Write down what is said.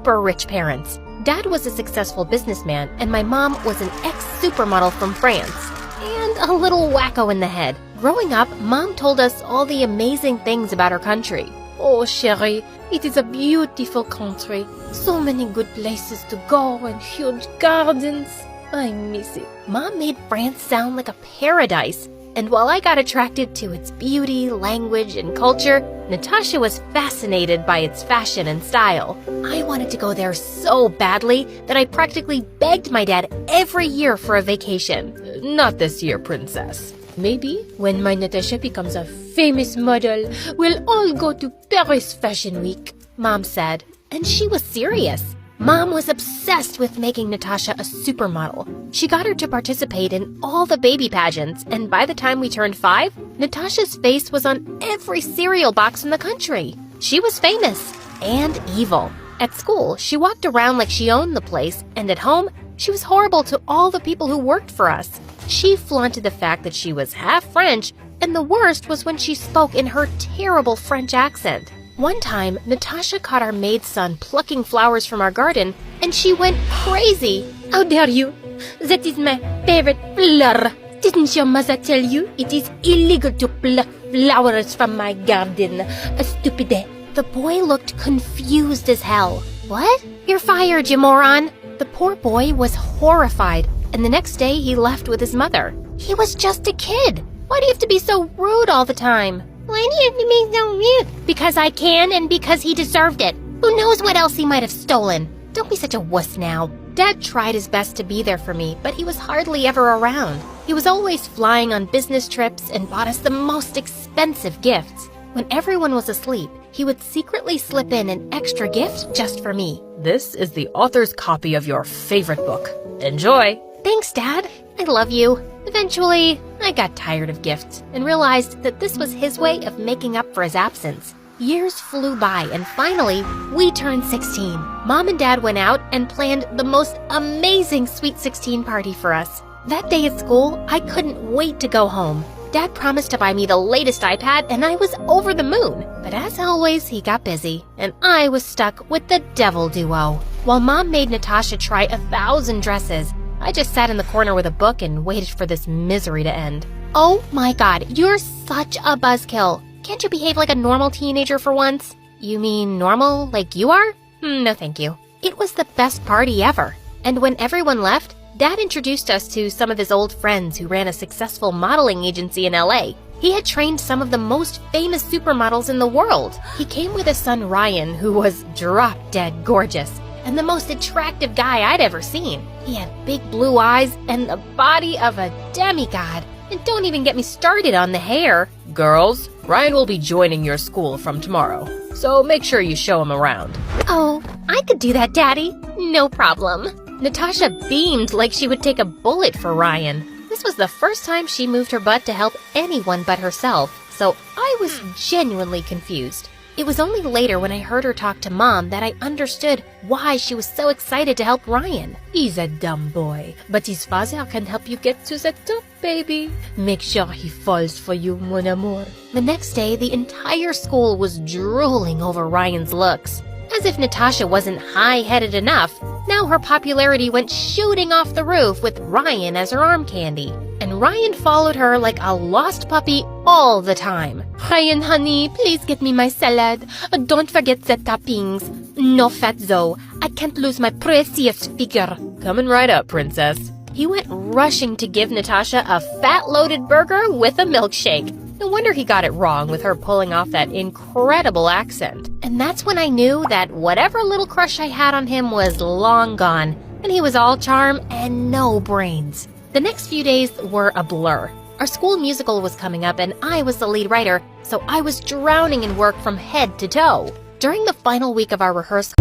super rich parents. Dad was a successful businessman, and my mom was an ex-supermodel from France. And a little wacko in the head. Growing up, Mom told us all the amazing things about her country. Oh, chérie, it is a beautiful country. So many good places to go and huge gardens. I miss it. Mom made France sound like a paradise. And while I got attracted to its beauty, language, and culture, Natasha was fascinated by its fashion and style. I wanted to go there so badly that I practically begged my dad every year for a vacation. Not this year, princess. Maybe when my Natasha becomes a famous model, we'll all go to Paris Fashion Week, Mom said. And she was serious. Mom was obsessed with making Natasha a supermodel. She got her to participate in all the baby pageants, and by the time we turned 5, Natasha's face was on every cereal box in the country. She was famous and evil. At school, she walked around like she owned the place, and at home, she was horrible to all the people who worked for us. She flaunted the fact that she was half French, and the worst was when she spoke in her terrible French accent. One time, Natasha caught our maid's son plucking flowers from our garden, and she went crazy. How dare you? That is my favorite flower. Didn't your mother tell you it is illegal to pluck flowers from my garden? A stupid. The boy looked confused as hell. What? You're fired, you moron. The poor boy was horrified, and the next day he left with his mother. He was just a kid. Why do you have to be so rude all the time? Why do you have to be so rude? Because I can and because he deserved it. Who knows what else he might have stolen? Don't be such a wuss now. Dad tried his best to be there for me, but he was hardly ever around. He was always flying on business trips and bought us the most expensive gifts. When everyone was asleep, he would secretly slip in an extra gift just for me. This is the author's copy of your favorite book. Enjoy! Thanks, Dad. I love you. Eventually, I got tired of gifts and realized that this was his way of making up for his absence. Years flew by, and finally, we turned 16. Mom and Dad went out and planned the most amazing Sweet 16 party for us. That day at school, I couldn't wait to go home. Dad promised to buy me the latest iPad, and I was over the moon. But as always, he got busy, and I was stuck with the devil duo. While Mom made Natasha try 1,000 dresses, I just sat in the corner with a book and waited for this misery to end. Oh my God, you're such a buzzkill. Can't you behave like a normal teenager for once? You mean normal like you are? No thank you. It was the best party ever. And when everyone left, Dad introduced us to some of his old friends who ran a successful modeling agency in LA. He had trained some of the most famous supermodels in the world. He came with his son Ryan, who was drop-dead gorgeous, and the most attractive guy I'd ever seen. He had big blue eyes and the body of a demigod. And don't even get me started on the hair. Girls, Ryan will be joining your school from tomorrow, so make sure you show him around. Oh, I could do that, Daddy. No problem. Natasha beamed like she would take a bullet for Ryan. This was the first time she moved her butt to help anyone but herself, so I was genuinely confused. It was only later when I heard her talk to Mom that I understood why she was so excited to help Ryan. He's a dumb boy, but his father can help you get to the top, baby. Make sure he falls for you, mon amour. The next day, the entire school was drooling over Ryan's looks. As if Natasha wasn't high-headed enough, now her popularity went shooting off the roof with Ryan as her arm candy. And Ryan followed her like a lost puppy all the time. Ryan, honey, please get me my salad. Don't forget the toppings. No fat though. I can't lose my precious figure. Coming right up, princess. He went rushing to give Natasha a fat-loaded burger with a milkshake. No wonder he got it wrong with her pulling off that incredible accent. And that's when I knew that whatever little crush I had on him was long gone, and he was all charm and no brains. The next few days were a blur. Our school musical was coming up, and I was the lead writer, so I was drowning in work from head to toe. During the final week of our rehearsal,